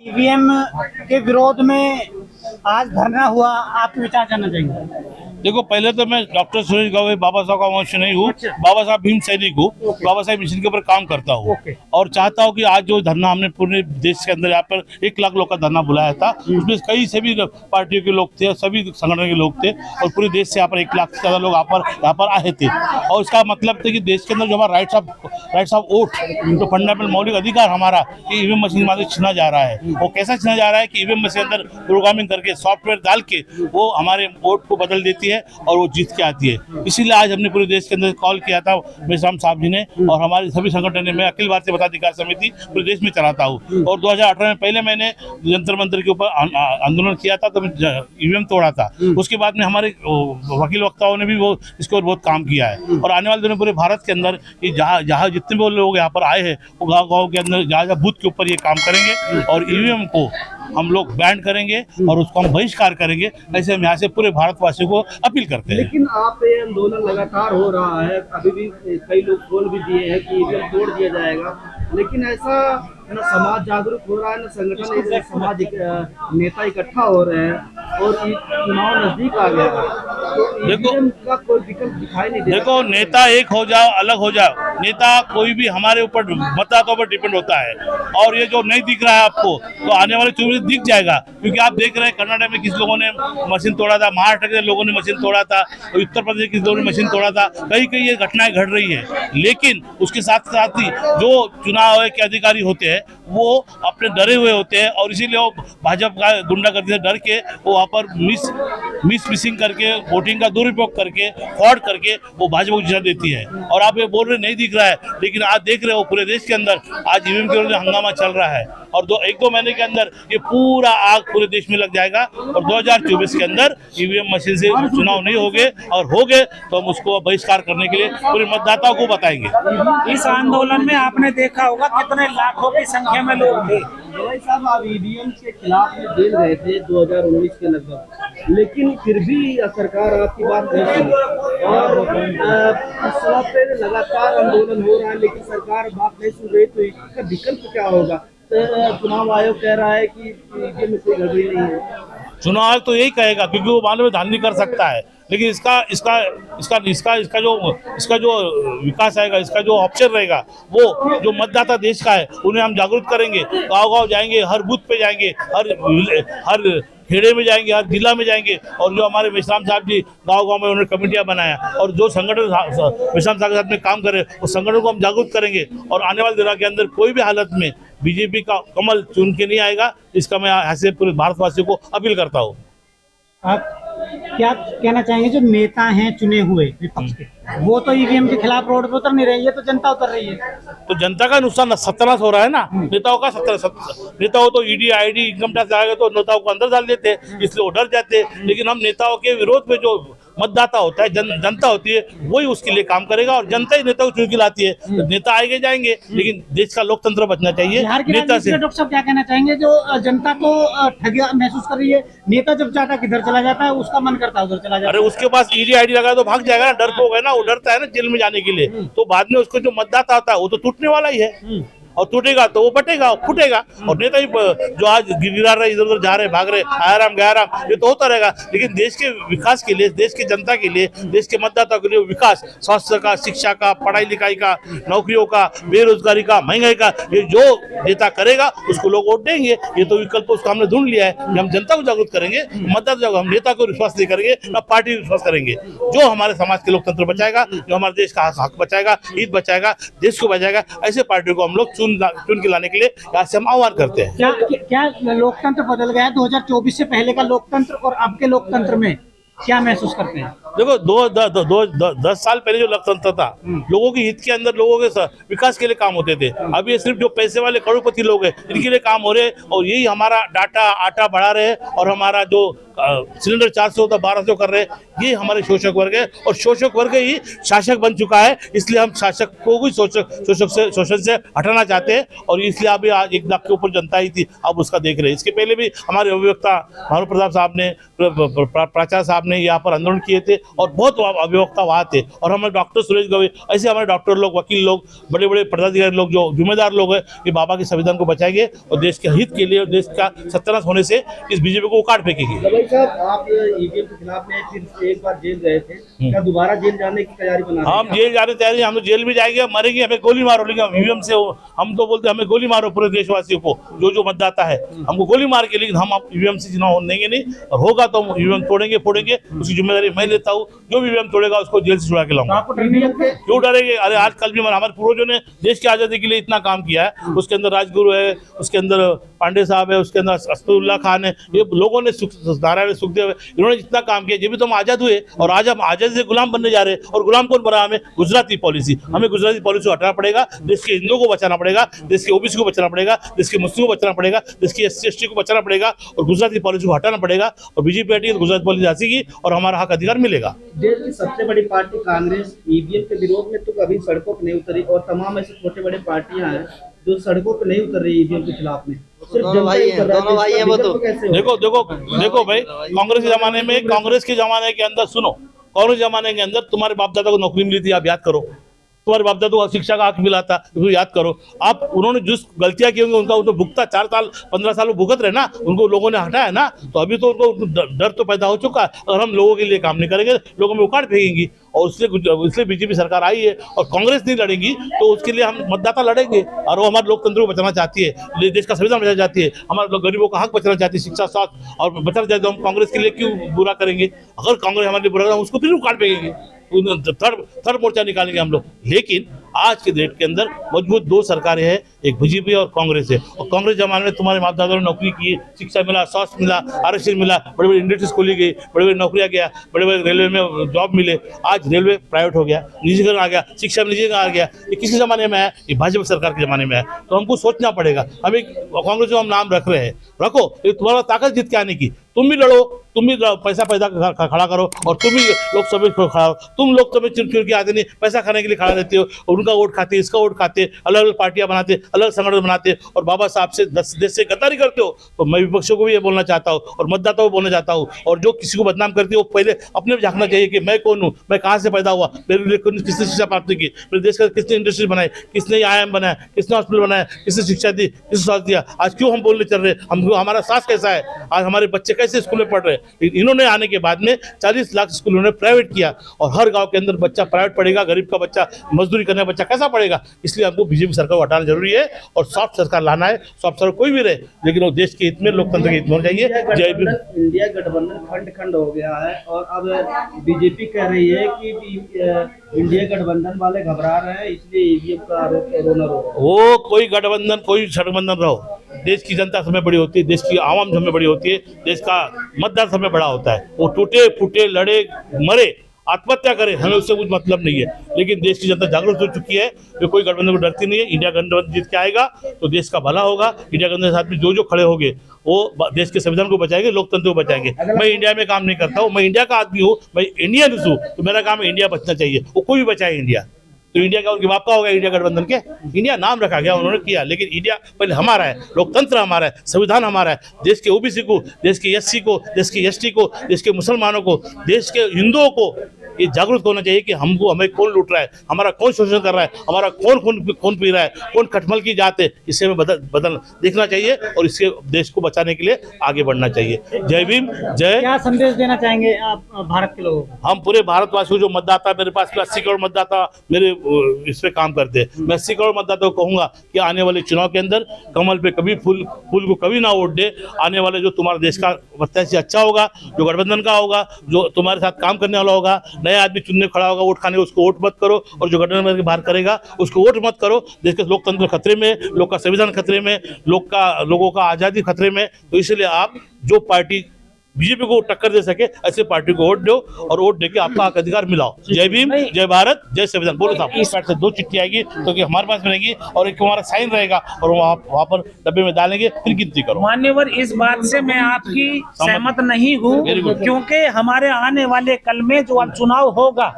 EVM के विरोध में आज धरना हुआ, आप विचार जानना चाहेंगे? देखो, पहले तो मैं डॉक्टर सुरेश गवई बाबा साहब का वंश नहीं हूँ। अच्छा। बाबा साहब भीम सैनिक हूँ। बाबा साहब मिशन के ऊपर काम करता हूँ और चाहता हूँ कि आज जो धरना हमने पूरे देश के अंदर यहाँ पर 1 लाख लोग का धरना बुलाया था, उसमें कई सभी पार्टियों के लोग थे, सभी संगठन के लोग थे और पूरे देश से यहाँ पर 1 लाख से ज्यादा लोग यहाँ पर आए थे। और इसका मतलब था कि देश के अंदर जो हमारा राइट्स ऑफ वोट, जो फंडामेंटल मौलिक अधिकार हमारा ईवीएम मशीन में छीना जा रहा है। वो कैसा छीना जा रहा है कि ईवीएम मशीन के अंदर प्रोग्रामिंग करके सॉफ्टवेयर डाल के वो हमारे वोट को बदल देती है और वो जीत के आती है। इसीलिए आज हमने पूरे देश के अंदर कॉल किया था मेश्राम साहब जी ने और हमारे सभी संगठन ने। मैं अखिल भारतीय मताधिकार समिति पूरे देश में चलाता हूँ और 2018 में पहले मैंने जंतर मंतर के ऊपर आंदोलन किया था, तो ईवीएम तोड़ा था। उसके बाद में हमारे वकील वक्ताओं ने भी वो इसके ऊपर बहुत काम किया है और आने वाले दिनों पूरे भारत के अंदर जहाँ जितने भी लोग यहाँ पर आए हैं वो गाँव के अंदर जहाँ बूथ के ऊपर ये काम करेंगे और ईवीएम को हम लोग बैन करेंगे और उसको हम बहिष्कार करेंगे। ऐसे हम यहाँ से पूरे भारतवासियों को अपील करते हैं। लेकिन आप ये आंदोलन लगातार हो रहा है, अभी भी कई लोग बोल भी दिए हैं कि ईवीएम तोड़ दिया जाएगा, लेकिन ऐसा न समाज जागरूक हो रहा है, न संगठन समाज नेता इकट्ठा हो रहे हैं और चुनाव नजदीक आ गया है, तो ईवीएम का कोई विकल्प दिखाई नहीं दे रहा। देखो, नेता एक हो जाओ, अलग हो जाओ, नेता कोई भी हमारे ऊपर मतदाताओं पर डिपेंड होता है और ये जो नहीं दिख रहा है आपको, तो आने वाले 24 दिख जाएगा। क्योंकि आप देख रहे हैं कर्नाटक में किस लोगों ने मशीन तोड़ा था, महाराष्ट्र के लोगों ने मशीन तोड़ा था, उत्तर प्रदेश के लोगों ने मशीन तोड़ा था। कई कई ये घटनाएं घट रही है, लेकिन उसके साथ साथ ही जो चुनाव के अधिकारी होते हैं वो अपने डरे हुए होते हैं और इसीलिए वो भाजपा का गुंडागर्दी से डर के वो वहाँ पर मिसिंग करके वोटिंग का दुरुपयोग करके फ्रॉड करके वो भाजपा को जिता देती है। और आप ये बोल रहे नहीं दिख रहा है, लेकिन आज देख रहे हो पूरे देश के अंदर आज ईवीएम के विरुद्ध हंगामा चल रहा है और 1-2 महीने के अंदर ये पूरा आग पूरे देश में लग जाएगा और 2024 के अंदर ईवीएम मशीन से चुनाव नहीं होंगे और हो गए तो हम उसको बहिष्कार करने के लिए पूरे मतदाताओं को बताएंगे। इस आंदोलन में आपने देखा होगा कितने लाखों की संख्या में लोग थे। गवई साहब, आप ईवीएम के खिलाफ में जेल गए थे 2019 के लगभग, लेकिन फिर भी सरकार आपकी बात नहीं सुनी और इस वक्त लगातार आंदोलन हो रहा है लेकिन सरकार बात नहीं सुन रही, तो इसका विकल्प क्या होगा? चुनाव आयोग कह रहा है कि ईवीएम में कोई गड़बड़ी नहीं है। चुनाव आयोग तो यही कहेगा क्योंकि वो मानव धांधली कर सकता है, लेकिन इसका जो विकास आएगा, इसका जो ऑप्शन रहेगा, वो जो मतदाता देश का है उन्हें हम जागरूक करेंगे। गांव-गांव जाएंगे, हर बूथ पे जाएंगे, हर खेड़े में जाएंगे, हर जिला में जाएंगे और जो हमारे मेश्राम साहब जी गांव-गांव में उन्होंने कमेटियां बनाया और जो संगठन मेश्राम साहब के साथ में काम करे उस संगठन को हम जागरूक करेंगे और आने वाले दिनों के अंदर कोई भी हालत में बीजेपी का कमल चुन के नहीं आएगा। इसका मैं ऐसे पूरे भारतवासियों को अपील करता हूँ। आप क्या कहना चाहेंगे जो नेता हैं चुने हुए विपक्ष के, वो तो ईवीएम के खिलाफ रोड पे उतर नहीं रही है, तो जनता उतर रही है, तो जनता का नुकसान सत्यानाश हो रहा है ना। नेताओं का नेताओं तो ईडी आईडी इनकम टैक्स आएगा तो नेताओं को अंदर डाल देते हैं, इसलिए वो डर जाते हैं। लेकिन हम नेताओं के विरोध में जो मतदाता होता है, जनता होती है, वही उसके लिए काम करेगा और जनता ही नेता को चुन के लाती है। तो नेता आएंगे जाएंगे, लेकिन देश का लोकतंत्र बचना चाहिए नेता से। डॉक्टर साहब क्या कहना चाहेंगे जो जनता को ठगिया महसूस कर रही है? नेता जब चाहता किधर चला जाता है, उसका मन करता है उधर चला जाता है। अरे उसके पास ईडी आईडी लगा तो भाग जाएगा ना, डर तो होगा ना, वो डरता है ना जेल में जाने के लिए। तो बाद में उसको जो मतदाता आता है वो तो टूटने वाला ही है और टूटेगा तो वो बटेगा, फूटेगा। और नेता ही जो आज गिरा रहे, इधर उधर जा रहे, भाग रहे, आराम गयाराम, ये तो होता रहेगा। लेकिन देश के विकास के लिए, देश की जनता के लिए, देश के मतदाताओं के लिए विकास, स्वास्थ्य का, शिक्षा का, पढ़ाई लिखाई का, नौकरियों का, बेरोजगारी का, महंगाई का, ये जो नेता करेगा उसको लोग वोट देंगे। ये तो विकल्प उसको हमने ढूंढ लिया है कि हम जनता को जागरूक करेंगे, मतदाता हम नेता को विश्वास नहीं करेंगे, ना पार्टी विश्वास करेंगे। जो हमारे समाज के लोकतंत्र बचाएगा, जो हमारे देश का हक बचाएगा, हित बचाएगा, देश को बचाएगा, ऐसे पार्टियों को हम लोग चुन के लाने के लिए यहाँ से हम आह्वान करते हैं। क्या लोकतंत्र बदल गया है 2024 से पहले का लोकतंत्र और अब के लोकतंत्र में? क्या महसूस करते हैं? देखो 10 साल पहले जो लोकतंत्र था, लोगों के हित के अंदर, लोगों के विकास के लिए काम होते थे। अब ये सिर्फ जो पैसे वाले करोड़पति लोग हैं इनके लिए काम हो रहे हैं और यही हमारा डाटा आटा बढ़ा रहे हैं और हमारा जो सिलेंडर 400 होता 1200 कर रहे हैं। ये हमारे शोषक वर्ग है और शोषक वर्ग ही शासक बन चुका है। इसलिए हम शासक को भी शोषण से हटाना चाहते हैं और इसलिए अभी 1 लाख के ऊपर जनता ही थी, अब उसका देख रहे हैं। इसके पहले भी हमारे अभिवक्ता भानु प्रताप साहब ने, प्राचार्य साहब ने यहाँ पर आंदोलन किए थे और बहुत अभिवक्ता वहाँ थे। और हमारे डॉक्टर सुरेश गवई, ऐसे हमारे डॉक्टर लोग, वकील लोग, बड़े बड़े पदाधिकारी लोग, जो जिम्मेदार लोग हैं, ये बाबा के संविधान को बचाएंगे और देश के हित के लिए और देश का सत्यानाश होने से इस बीजेपी को उखाड़ फेंकेगी। भाई साहब, आप ईवीएम के खिलाफ में फिर एक बार जेल गए थे, क्या दोबारा जेल जाने की तैयारी बना रहे हैं? हम जेल जाने तैयारी, हम तो जेल भी जाएंगे, मरेंगे, हमें गोली मारो, लेकिन ईवीएम से हम तो बोलते हैं हमें गोली मारो पूरे देशवासियों को, जो मतदाता है हमको गोली मार के, लेकिन हम ईवीएम से चुनाव देंगे नहीं। और होगा तो ईवीएम तोड़ेंगे, फोड़ेंगे, उसकी जिम्मेदारी मैं लेता हूँ। जो भी ईवीएम तोड़ेगा उसको जेल से छुड़ा के लाऊंगा। क्यों डरेंगे? अरे आज कल भी हमारे पूर्वजों ने देश की आजादी के लिए इतना काम किया है। उसके अंदर राजगुरु है, उसके अंदर पांडे साहब है, उसके अंदर असदुल्ला खान है, ये लोगों ने, नारायण सुखदेव है, इन्होंने जितना काम किया, जब भी तो हम आजाद हुए। और आज हम आजादी से गुलाम बनने जा रहे हैं। और गुलाम कौन बना? हमें गुजराती पॉलिसी, हमें गुजराती पॉलिसी हटाना पड़ेगा। देश के हिंदुओं को बचाना पड़ेगा, देश के ओबीसी को बचाना पड़ेगा, देश के मुस्लिम को बचाना पड़ेगा, देश की SC ST को बचाना पड़ेगा और गुजराती पॉलिसी को हटाना पड़ेगा। और बीजेपी हटेगी तो गुजराती पॉलिसी हंसेगी और हमारा हक अधिकार मिलेगा। देश की सबसे बड़ी पार्टी कांग्रेस ईवीएम के विरोध में तो कभी सड़कों पर नहीं उतरी और तमाम ऐसे छोटे बड़े पार्टियां हैं जो सड़कों पर नहीं उतर रही ईवीएम के खिलाफ में। सिर्फ जनता ही उतर रहा है, तो कैसे होगा? देखो भाई, कांग्रेस के जमाने के अंदर सुनो, कांग्रेस जमाने के अंदर तुम्हारे बाप दादा को नौकरी मिली थी, आप याद करो। तुम्हारे बाप दादा को शिक्षा का हक मिला था, तो याद करो। आप उन्होंने जिस गलतियां की होंगी उनका उनको भुगता, 4 साल 15 साल वो भुगत रहे ना, उनको लोगों ने हटाया ना, तो अभी तो उनको डर तो पैदा हो चुका है। अगर हम लोगों के लिए काम नहीं करेंगे, लोगों में उखाड़ फेंकेंगी। और इसलिए बीजेपी सरकार आई है और कांग्रेस नहीं लड़ेगी, तो उसके लिए हम मतदाता लड़ेंगे। और वो हमारे लोकतंत्र को बचाना चाहती है, देश का संविधान बचाना चाहती है, हमारे गरीबों का हक बचाना चाहती है, शिक्षा, स्वास्थ्य और बचाना चाहते हैं। हम कांग्रेस के लिए क्यों बुरा करेंगे? अगर कांग्रेस हमारे लिए बुरा करेगा, उसको फिर उखाड़ फेंकेंगे, थर्ड मोर्चा निकालेंगे हम लोग। लेकिन आज के डेट के अंदर मजबूत 2 सरकारें हैं, एक बीजेपी और कांग्रेस है। और कांग्रेस जमाने में तुम्हारे बाप दादा ने नौकरी की, शिक्षा मिला, स्वास्थ्य मिला, आरक्षण मिला, बड़े बड़े इंडस्ट्रीज खोली गई, बड़े बड़े नौकरियां गया, बड़े बड़े रेलवे में जॉब मिले। आज रेलवे प्राइवेट हो गया, निजीकरण आ गया, शिक्षा में निजीकरण आ गया। ये किसी जमाने में है? ये भाजपा सरकार के जमाने में है। तो हमको सोचना पड़ेगा। हमें कांग्रेस जो हम नाम रख रहे हैं, रखो, तुम्हारा ताकत जीत के आने की, तुम भी लड़ो, तुम भी पैसा खड़ा करो और तुम भी लोकसभा में खड़ा हो। तुम लोकसभा चुन के आते नहीं, पैसा खाने के लिए खड़ा रहते हो, उनका वोट खाते, इसका वोट खाते, अलग अलग पार्टियां बनाते, अलग संगठन बनाते और बाबा साहब से देश से गद्दारी करते हो। तो मैं विपक्षों को भी ये बोलना चाहता हूँ और मतदाताओं को बोलना चाहता हूँ। और जो किसी को बदनाम करती है वो पहले अपने झांकना चाहिए कि मैं कौन हूँ, मैं कहाँ से पैदा हुआ, मेरे लिए किसने शिक्षा प्राप्त की, मेरे देश का किसने इंडस्ट्री बनाई, किसने IIM बनाया, किसने हॉस्पिटल बनाया, किसने शिक्षा दी, किसने स्वास्थ्य दिया। आज क्यों हम बोलने चल रहे हैं? हमारा साथ कैसा है, आज हमारे बच्चे कैसे स्कूल में पढ़ रहे हैं। इन्होंने आने के बाद में 40 लाख स्कूलों ने प्राइवेट किया और हर गांव के अंदर बच्चा प्राइवेट पढ़ेगा, गरीब का बच्चा, मजदूरी करने का बच्चा कैसा पढ़ेगा? इसलिए हमको बीजेपी सरकार को हटाना जरूरी है और सॉफ्ट सरकार लाना है। सॉफ्ट सरकार कोई भी रहे, लेकिन वो देश के हित में, लोकतंत्र के हित में होना चाहिए। जय भीम। इंडिया गठबंधन खंड खंड हो गया है और अब बीजेपी कह रही है कि इंडिया गठबंधन वाले घबरा रहे हैं, इसलिए ईवीएम का आरोप रोना रो रहा है। वो कोई गठबंधन, कोई गठबंधन रहो, देश की जनता समय बड़ी होती है, देश की आवाम समय बड़ी होती है, देश का मतदार समय बड़ा होता है। वो टूटे फूटे, लड़े, मरे, आत्महत्या करे, हमें उससे कुछ मतलब नहीं है। लेकिन देश की जनता जागरूक हो चुकी है, जो कोई गठबंधन को डरती नहीं है। इंडिया गठबंधन जीत के आएगा तो देश का भला होगा। इंडिया गठबंधन के साथ में जो खड़े होंगे वो देश के संविधान को बचाएंगे, लोकतंत्र को बचाएंगे। मैं इंडिया में काम नहीं करता हूँ, मैं इंडिया का आदमी हूँ, मैं इंडियन हूँ, तो मेरा काम है इंडिया बचना चाहिए। वो कोई भी बचाए इंडिया, तो इंडिया का उनके बाप का होगा इंडिया गठबंधन के। इंडिया नाम रखा गया, उन्होंने किया, लेकिन इंडिया पहले हमारा है, लोकतंत्र हमारा है, संविधान हमारा है। देश के ओबीसी को, देश के SC को, देश के ST को, देश के मुसलमानों को, देश के हिंदुओं को ये जागरूक होना चाहिए कि हमें कौन लूट रहा है, हमारा कौन शोषण कर रहा है, हमारा कौन पी रहा है, कौन खटमल की जात है। इसे हमें बदल देखना चाहिए और इसके देश को बचाने के लिए आगे बढ़ना चाहिए। जय भीम, जय। क्या संदेश देना चाहेंगे आप भारत के लोगों को? हम पूरे भारतवासियों, जो मतदाता, मेरे पास 80 करोड़ मतदाता मेरे इस पे काम करते हैं, मैं 80 करोड़ मतदाताओं को कहूंगा कि आने वाले चुनाव के अंदर कमल पे कभी फूल को कभी ना वोट दे। आने वाले जो तुम्हारा देश का प्रत्याशी अच्छा होगा, जो गठबंधन का होगा, जो तुम्हारे साथ काम करने वाला होगा, नया आदमी चुनने खड़ा होगा वोट खाने, उसको वोट मत करो। और जो गठबंधन के बाहर करेगा उसको वोट मत करो। देश के लोकतंत्र खतरे में, लोग का संविधान खतरे में, लोगों का आज़ादी खतरे में। तो इसलिए आप जो पार्टी बीजेपी को टक्कर दे सके, ऐसे पार्टी को वोट दो और वोट देके आपका हक अधिकार मिलाओ। जय भीम, जय भारत, जय संविधान। बोलो साहब, इस पार्ट से 2 चिट्ठी आएगी तो कि हमारे पास मिलेगी और एक हमारा साइन रहेगा और वहाँ पर डब्बे में डालेंगे, फिर गिनती करो। मान्यवर, इस बात से मैं आपकी सहमत नहीं हूँ, क्योंकि हमारे आने वाले कल में जो अब चुनाव होगा,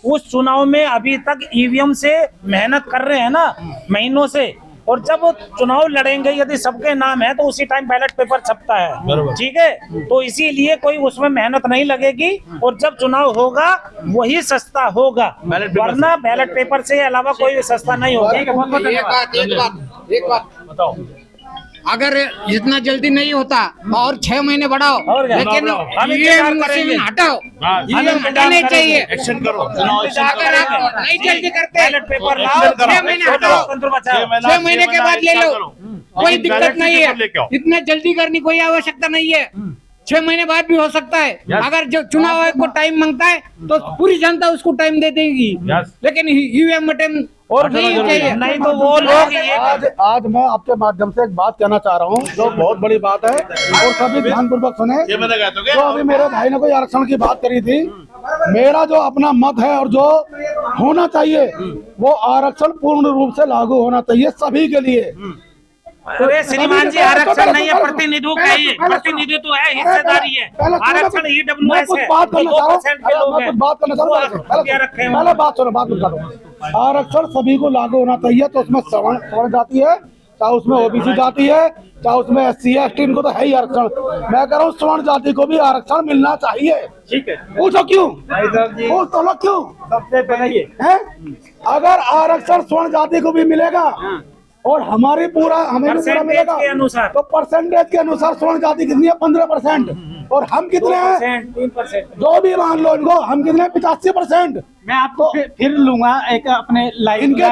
उस चुनाव में अभी तक ईवीएम से मेहनत कर रहे हैं ना महीनों से, और जब चुनाव लड़ेंगे यदि सबके नाम है तो उसी टाइम बैलेट पेपर छपता है, ठीक है। तो इसीलिए कोई उसमें मेहनत नहीं लगेगी, और जब चुनाव होगा वही सस्ता होगा, वरना बैलेट पेपर से अलावा कोई सस्ता नहीं होगा। एक बात बताओ, अगर जितना जल्दी नहीं होता और 6 महीने बढ़ाओ, और क्या? लेकिन हम ईवीएम इंतजार करेंगे। मशीन हटाओ, हम हटाने चाहिए। एक्शन करो, चुनाव एक्शन अगर करो। आप नहीं जल्दी करते, बैलेट पेपर लाओ, एक्शन करो। 6 महीने हटाओ, 6 महीने के बाद ले लो, कोई दिक्कत नहीं है। इतना जल्दी करने कोई आवश्यकता नहीं है, 6 महीने बाद भी हो सकता है। अगर जो चुनाव आयोग को टाइम मांगता है तो पूरी जनता उसको टाइम दे देगी, लेकिन ईवीएम मशीन और नहीं चाहिए। नहीं तो वो लोग ये आज मैं आपके माध्यम से एक बात कहना चाह रहा हूँ जो बहुत बड़ी बात है, और सभी ध्यानपूर्वक सुने। तो अभी मेरे भाई ने कोई आरक्षण की बात करी थी, मेरा जो अपना मत है और जो होना चाहिए वो आरक्षण पूर्ण रूप से लागू होना चाहिए सभी के लिए। अरे श्रीमान जी, आरक्षण नहीं है, प्रतिनिधित्व का ही है, प्रतिनिधित्व है, हिस्सेदारी है। आरक्षण ईडब्ल्यूएस है, बात करना चाह 2% के लोग हैं, पहले बात सुनो, बात बता दो। आरक्षण सभी को लागू होना चाहिए, तो उसमें सवर्ण जाति है, चाहे उसमें ओबीसी जाति है, चाहे उसमें SC ST, इनको तो है ही आरक्षण। मैं कह रहा हूँ स्वर्ण जाति को भी आरक्षण मिलना चाहिए। ठीक है, पूछो क्यों, पूछ तो लो क्यों। सबसे पहले ये है, अगर आरक्षण स्वर्ण जाति को भी मिलेगा और हमें भी पूरा मिलेगा के अनुसार, तो परसेंटेज के अनुसार स्वर्ण जाति कितनी है? 15%, और हम कितने हैं? 3%। जो भी मान लो इनको, हम कितने? 85%। मैं आपको फिर लूंगा एक अपने लाइव इनके